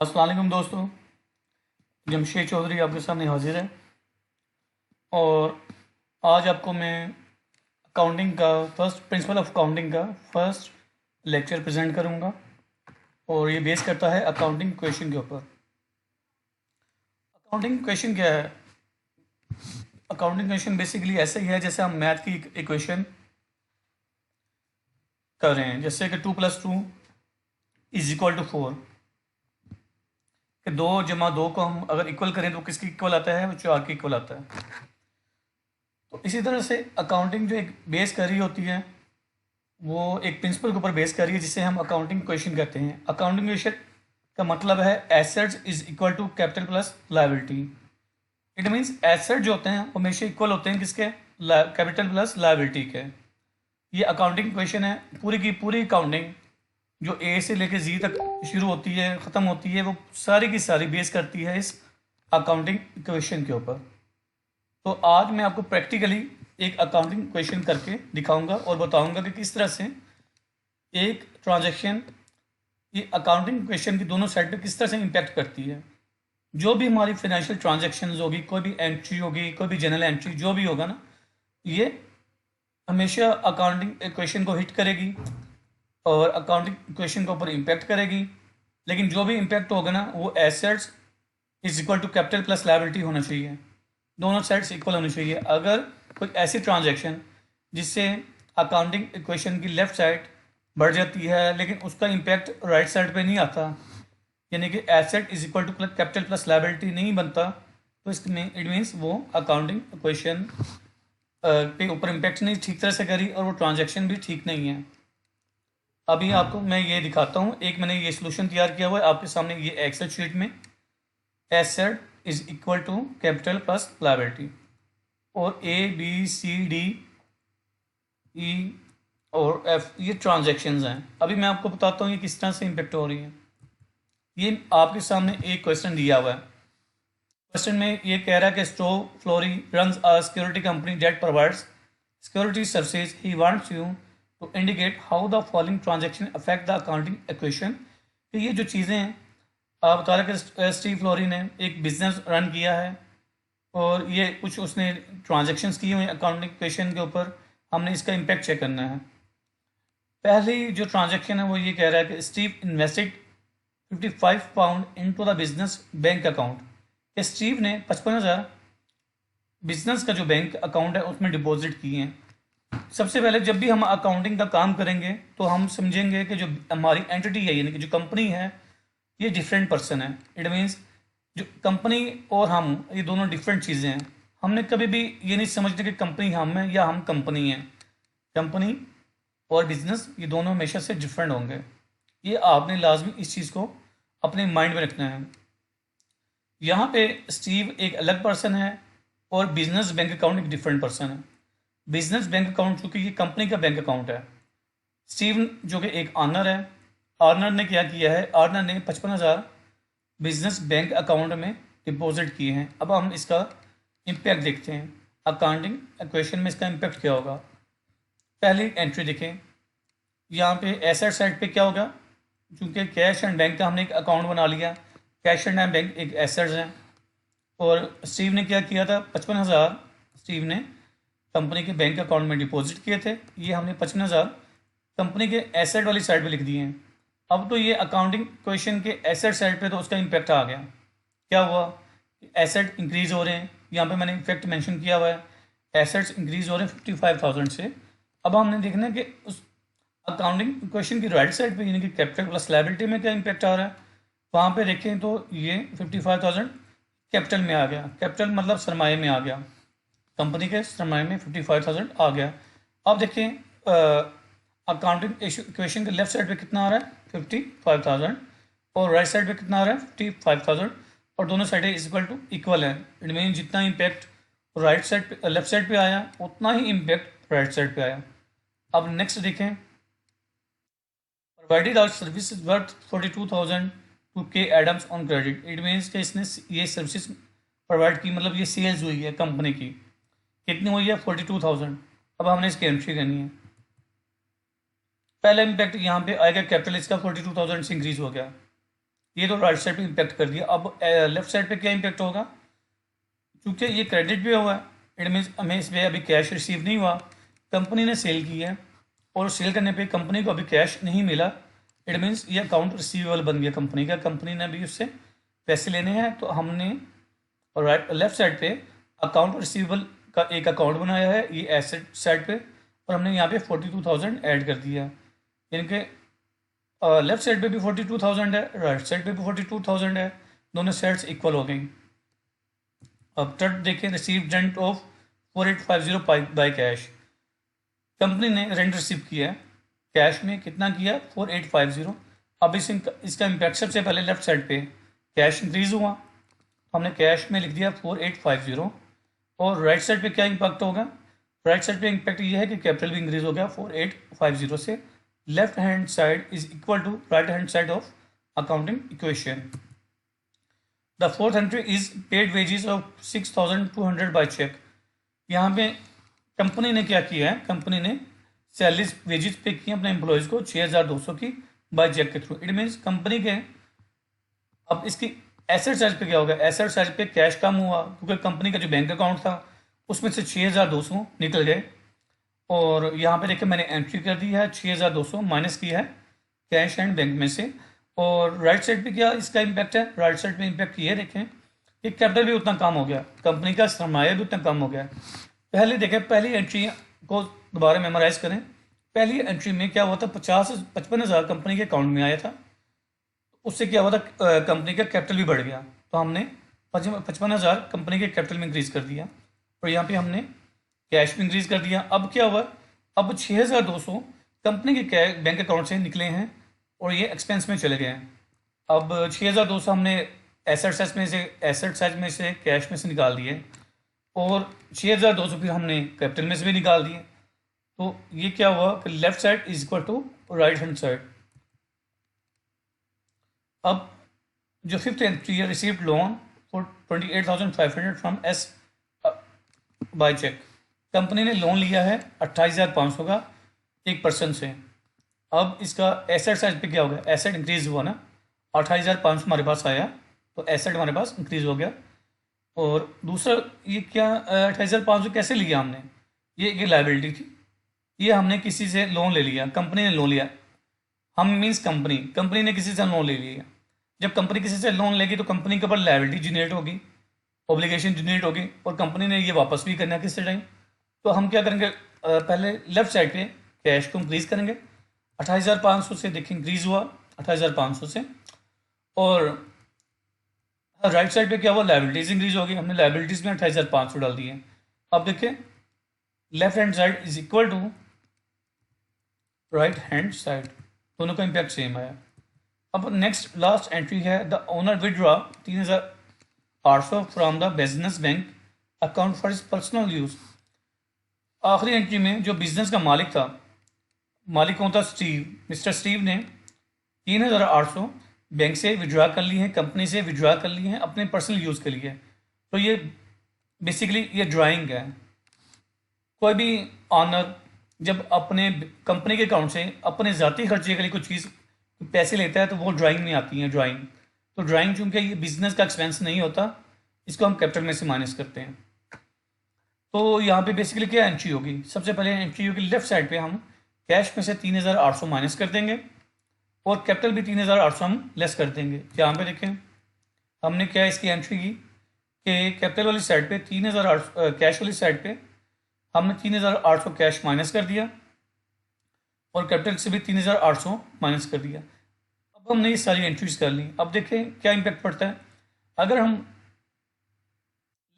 अस्सलाम वालेकुम दोस्तों। जमशेद चौधरी आपके सामने हाजिर है और आज आपको मैं अकाउंटिंग का फर्स्ट प्रिंसिपल ऑफ अकाउंटिंग का फर्स्ट लेक्चर प्रेजेंट करूंगा और ये बेस करता है अकाउंटिंग क्वेश्चन के ऊपर। अकाउंटिंग क्वेश्चन क्या है? अकाउंटिंग क्वेश्चन बेसिकली ऐसे ही है जैसे हम मैथ की इक्वेशन कर रहे हैं, जैसे कि 2+2 = 4 कि 2 + 2 को हम अगर इक्वल करें तो किसके इक्वल आता है? वो 4 के इक्वल आता है। तो इसी तरह से अकाउंटिंग जो एक बेस कर रही होती है वो एक प्रिंसिपल के ऊपर बेस कर रही है जिसे हम अकाउंटिंग क्वेश्चन कहते हैं। अकाउंटिंग क्वेश्चन का मतलब है assets is equal to capital plus liability. It means asset जो होते हैं वो हमेशा इक्वल होते हैं किसके? कैपिटल प्लस लायबिलिटी के। ये अकाउंटिंग क्वेश्चन है। पूरी की पूरी अकाउंटिंग जो ए से लेकर जी तक शुरू होती है ख़त्म होती है वो सारी की सारी बेस करती है इस अकाउंटिंग क्वेश्चन के ऊपर। तो आज मैं आपको प्रैक्टिकली एक अकाउंटिंग क्वेश्चन करके दिखाऊंगा और बताऊंगा कि किस तरह से एक ट्रांजैक्शन ये अकाउंटिंग क्वेश्चन की दोनों साइड पे किस तरह से इम्पैक्ट करती है। जो भी हमारी फाइनेंशियल ट्रांजैक्शंस होगी, कोई भी एंट्री होगी, कोई भी जनरल एंट्री जो भी होगा ना, ये हमेशा अकाउंटिंग क्वेश्चन को हिट करेगी और अकाउंटिंग क्वेश्चन के ऊपर इम्पैक्ट करेगी। लेकिन जो भी इम्पैक्ट होगा ना वो assets is equal to capital plus liability होना चाहिए, दोनों साइड्स इक्वल होनी चाहिए। अगर कोई ऐसी ट्रांजैक्शन जिससे अकाउंटिंग इक्वेशन की लेफ्ट साइड बढ़ जाती है लेकिन उसका इम्पैक्ट राइट साइड पे नहीं आता, यानी कि asset is equal to capital plus liability नहीं बनता, तो इसमें इट मीन्स वो अकाउंटिंग इक्वेशन के ऊपर इम्पैक्ट नहीं ठीक तरह से करी और वो ट्रांजैक्शन भी ठीक नहीं है। अभी आपको मैं ये दिखाता हूँ। एक मैंने ये सोल्यूशन तैयार किया हुआ है आपके सामने, ये एक्सेल शीट में asset is equal to capital plus liability और A B C D E और एफ ये ट्रांजैक्शंस हैं। अभी मैं आपको बताता हूँ ये किस तरह से इम्पेक्ट हो रही है। ये आपके सामने एक क्वेश्चन दिया हुआ है। क्वेश्चन में ये कह रहा है कि Stow Flory runs a security company that provides security services. He wants you to indicate how the following transaction affect the accounting equation. तो ये जो चीज़ें हैं आप बता रहे कि स्टीव फ्लोरी ने एक बिजनेस रन किया है और ये कुछ उसने ट्रांजैक्शंस किए हुए अकाउंटिंग इक्वेशन के ऊपर, हमने इसका इम्पैक्ट चेक करना है। पहली जो ट्रांजैक्शन है वो ये कह रहा है कि Steve invested 55 pound into the business bank account. कि स्टीव ने 55,000 बिजनेस का जो बैंक अकाउंट है उसमें डिपॉजिट किए हैं। सबसे पहले जब भी हम अकाउंटिंग का काम करेंगे तो हम समझेंगे कि जो हमारी एंटिटी है यानी कि जो कंपनी है ये डिफरेंट पर्सन है। इट मीन्स जो कंपनी और हम ये दोनों डिफरेंट चीज़ें हैं। हमने कभी भी ये नहीं समझते कि कंपनी हम है या हम कंपनी है। कंपनी और बिजनेस ये दोनों हमेशा से डिफरेंट होंगे। ये आपने लाजमी इस चीज़ को अपने माइंड में रखना है। यहाँ पे स्टीव एक अलग पर्सन है और बिजनेस बैंक अकाउंट एक डिफरेंट पर्सन है। बिजनेस बैंक अकाउंट चूँकि ये कंपनी का बैंक अकाउंट है, स्टीव जो कि एक ऑनर है, ऑनर ने क्या किया है, ऑनर ने 55,000 बिजनेस बैंक अकाउंट में डिपॉजिट किए हैं। अब हम इसका इम्पैक्ट देखते हैं। अकाउंटिंग इक्वेशन में इसका इम्पैक्ट क्या होगा। पहली एंट्री देखें, यहाँ पे एसेट साइड पे क्या होगा, क्योंकि कैश एंड बैंक का हमने एक अकाउंट बना लिया, कैश एंड बैंक एक एसेट्स हैं और स्टीव ने क्या किया था, 55,000 स्टीव ने कंपनी के बैंक अकाउंट में डिपॉजिट किए थे। ये हमने 55,000 कंपनी के एसेट वाली साइड पे लिख दिए हैं। अब तो ये अकाउंटिंग क्वेश्चन के एसेट साइड पे तो उसका इम्पैक्ट आ गया। क्या हुआ, एसेट इंक्रीज हो रहे हैं, यहाँ पे मैंने इफेक्ट मेंशन किया हुआ है, एसेट्स इंक्रीज हो रहे हैं 55,000 से। अब हमने देखना है कि उस अकाउंटिंग क्वेश्चन की राइट साइड पे यानी कि कैपिटल प्लस लायबिलिटी में क्या इम्पैक्ट आ रहा है। वहाँ पे देखें तो ये 55,000 कैपिटल में आ गया। कैपिटल मतलब सरमाए में आ गया, कंपनी के सरमाए में 55,000 आ गया। अब देखें अकाउंटिंग इक्वेशन के लेफ्ट साइड पे कितना आ रहा है, 55,000 और राइट साइड पे कितना आ रहा है, 55,000 और दोनों साइडें इक्वल है। इट मीन जितना इम्पैक्ट राइट साइड पे लेफ्ट साइड पे आया उतना ही इम्पैक्ट राइट साइड पे आया। अब नेक्स्ट देखें, provided hour services worth 42,000 to K Adams on credit. It means कि इसने ये सर्विसेज प्रोवाइड की, मतलब ये सेल्स हुई है कंपनी की, कितनी हुई है, 42,000। अब हमने इसकी एंट्री करनी है। पहला इम्पैक्ट यहाँ पे आएगा, कैपिटल इसका 42,000 से इंक्रीज हो गया। ये तो राइट साइड पे इम्पेक्ट कर दिया। अब लेफ्ट साइड पे क्या इम्पेक्ट होगा, क्योंकि ये क्रेडिट भी हुआ है, इट मीन्स हमें इसमें अभी कैश रिसीव नहीं हुआ, कंपनी ने सेल की है और सेल करने पे कंपनी को अभी कैश नहीं मिला, इट मीन्स ये अकाउंट रिसीवेबल बन गया कंपनी का, कंपनी ने अभी उससे पैसे लेने हैं। तो हमने राइट लेफ्ट साइड पे अकाउंट रिसीवेबल का एक अकाउंट बनाया है, ये एसेट साइड पे, और हमने यहाँ पे 42,000 ऐड कर दिया, यानी कि लेफ्ट साइड पे भी 42,000 है, राइट साइड पे भी 42,000 है, दोनों साइड्स इक्वल हो गई। अब थर्ड देखें, receive rent of 4850 by cash, company ने रेंट रिसीव किया है कैश में, कितना किया 4850। अब इसका इम्पैक्ट सबसे पहले लेफ्ट साइड पे कैश इंक्रीज हुआ, हमने कैश में लिख दिया 4850, और राइट साइड पे क्या इम्पैक्ट होगा, राइट साइड पे इम्पैक्ट ये है कि कैपिटल भी इंक्रीज हो गया 4850 से। Left hand side is equal to right hand side of accounting equation. The fourth entry is paid wages of 6200 by cheque, यहाँ पे कंपनी ने क्या किया है, कंपनी ने सैलरीज वेजेस पे किए अपने एम्प्लॉयज़ को 6200 की बाय चेक के थ्रू, इट मीन्स कंपनी के। अब इसकी एसेट साइड पे क्या होगा, एसेट साइड पे कैश कम हुआ क्योंकि कंपनी का जो बैंक अकाउंट था उसमें से 6200 निकल गए, और यहाँ पे देखिए मैंने एंट्री कर दी है 6200 माइनस की है कैश एंड बैंक में से। और राइट साइड पे क्या इसका इम्पैक्ट है, राइट साइड पे इम्पैक्ट ये देखें कि कैपिटल भी उतना कम हो गया, कंपनी का सरमाया भी उतना कम हो गया। पहले देखें, पहली एंट्री को दोबारा मेमोराइज करें, पहली एंट्री में क्या हुआ था, 55,000 कंपनी के अकाउंट में आया था, उससे क्या हुआ था कंपनी का कैपिटल भी बढ़ गया, तो हमने 55,000 कंपनी के कैपिटल में इंक्रीज कर दिया, और यहाँ पे हमने कैश भी इंक्रीज कर दिया। अब क्या हुआ, अब 6,200 कंपनी के बैंक अकाउंट से निकले हैं और ये एक्सपेंस में चले गए हैं। अब 6,200 हमने एसेट साइड में से कैश में से निकाल दिए, और 6,200 फिर हमने कैपिटल में से भी निकाल दिए। तो ये क्या हुआ कि left side is equal to right hand side. अब जो फिफ्थ एंट्री है, received loan for 28,500 from S by cheque, company ने लोन लिया है 28,500 का एक पर्सन से। अब इसका एसेट साइड पे क्या हो गया, एसेट इंक्रीज हुआ ना, 28,500 हमारे पास आया तो एसेट हमारे पास इंक्रीज हो गया। और दूसरा ये क्या 28,500 कैसे लिया हमने, ये लाइबिलिटी थी, ये हमने किसी से लोन ले लिया, कंपनी ने लोन लिया, हम मीन्स कंपनी ने किसी से लोन ले लिया। जब कंपनी किसी से लोन लेगी तो कंपनी के ऊपर लाइबिलिटी जनरेट होगी, ऑब्लिगेशन जनरेट होगी, और कंपनी ने ये वापस भी करना किस टाइम। तो हम क्या करेंगे, पहले लेफ्ट साइड पे कैश को इंक्रीज करेंगे, 28,500 से देखिए इंक्रीज हुआ 28,500 से, और राइट साइड पे क्या हुआ, लाइबिलिटीज इंक्रीज होगी, हमने लाइबिलिटीज में 28,500 डाल दिए। अब देखिए left hand side is equal to right hand side, दोनों का इम्पैक्ट सेम आया। अब नेक्स्ट लास्ट एंट्री है, the owner withdraw 3,800 from the business bank account for his personal use. आखिरी एंट्री में जो बिजनेस का मालिक था, मालिक कौन था, मिस्टर स्टीव ने 3,800 बैंक से विड्रॉ कर ली है, कंपनी से विड्रॉ कर ली है अपने पर्सनल यूज़ के लिए। तो ये बेसिकली ये ड्राइंग है। कोई भी ऑनर जब अपने कंपनी के अकाउंट से अपने ज़ाती खर्चे के लिए कुछ चीज़ पैसे लेता है तो वो ड्राइंग में आती है ड्राइंग। तो ड्राइंग चूँकि ये बिजनेस का एक्सपेंस नहीं होता, इसको हम कैपिटल में से माइनस करते हैं। तो यहाँ पे बेसिकली क्या एंट्री होगी, सबसे पहले एंट्री होगी लेफ्ट साइड पे हम कैश में से 3,800 माइनस कर देंगे, और कैपिटल भी 3,800 हम लेस कर देंगे। यहाँ पे देखें हमने क्या इसकी एंट्री की कि कैपिटल वाली साइड पे 3,800, कैश वाली साइड पे हमने 3,800 कैश माइनस कर दिया, और कैपिटल से भी 3,800 माइनस कर दिया। अब हमने ये सारी एंट्रीज कर ली। अब देखें क्या इम्पैक्ट पड़ता है, अगर हम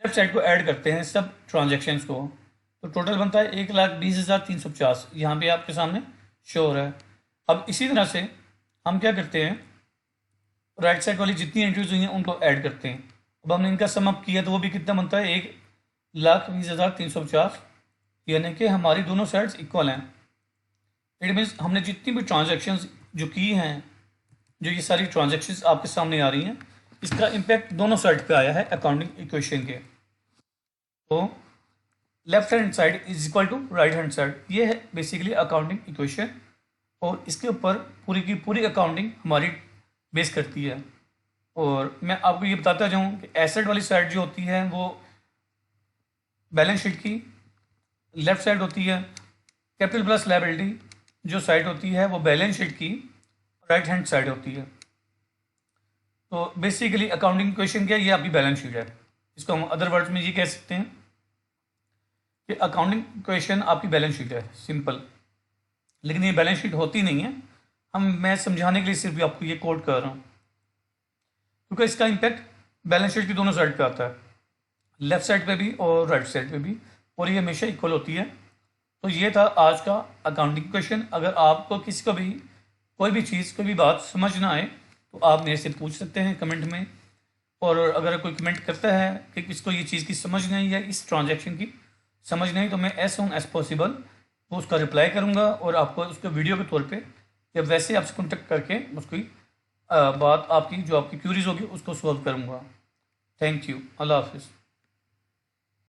लेफ्ट साइड को ऐड करते हैं सब ट्रांजेक्शन्स को, तो टोटल बनता है 1,20,350, यहाँ पे आपके सामने शो हो रहा है। अब इसी तरह से हम क्या करते हैं, राइट साइड वाली जितनी एंट्रीज हुई हैं उनको ऐड करते हैं। अब हमने इनका सम अप किया तो वो भी कितना बनता है, 1,20,350, यानी कि हमारी दोनों साइड्स इक्वल हैं। इट मीन्स हमने जितनी भी ट्रांजेक्शन्स जो की हैं, जो ये सारी ट्रांजेक्शन्स आपके सामने आ रही हैं, इसका इम्पैक्ट दोनों साइड पे आया है अकाउंटिंग इक्वेशन के। तो left hand side is equal to right hand side, ये है बेसिकली अकाउंटिंग इक्वेशन, और इसके ऊपर पूरी की पूरी अकाउंटिंग हमारी बेस करती है। और मैं आपको ये बताता जाऊँ कि एसेट वाली साइड जो होती है वो बैलेंस शीट की लेफ़्ट साइड होती है, कैपिटल प्लस लायबिलिटी जो साइड होती है वो बैलेंस शीट की राइट हैंड साइड होती है। तो बेसिकली अकाउंटिंग क्वेश्चन क्या है, ये आपकी बैलेंस शीट है। इसको हम अदर वर्ड्स में ये कह सकते हैं कि अकाउंटिंग क्वेश्चन आपकी बैलेंस शीट है, सिंपल। लेकिन ये बैलेंस शीट होती नहीं है, मैं समझाने के लिए सिर्फ आपको ये कोड कर रहा हूँ, क्योंकि इसका इम्पैक्ट बैलेंस शीट की दोनों साइड पे आता है, लेफ़्ट साइड पे भी और राइट साइड पे भी, और ये हमेशा इक्वल होती है। तो ये था आज का अकाउंटिंग क्वेश्चन। अगर आपको किसी को भी कोई भी चीज़ कोई भी बात समझ ना आए तो आप मेरे से पूछ सकते हैं कमेंट में। और अगर कोई कमेंट करता है कि किसको ये चीज़ की समझ नहीं है, इस ट्रांजैक्शन की समझ नहीं, तो मैं एज सून एज पॉसिबल वो उसका रिप्लाई करूँगा और आपको उसको वीडियो के तौर पे या वैसे आपसे कॉन्टेक्ट करके उसकी बात आपकी जो आपकी क्यूरीज होगी उसको सॉल्व करूँगा। Thank you. अल्लाह हाफिज़।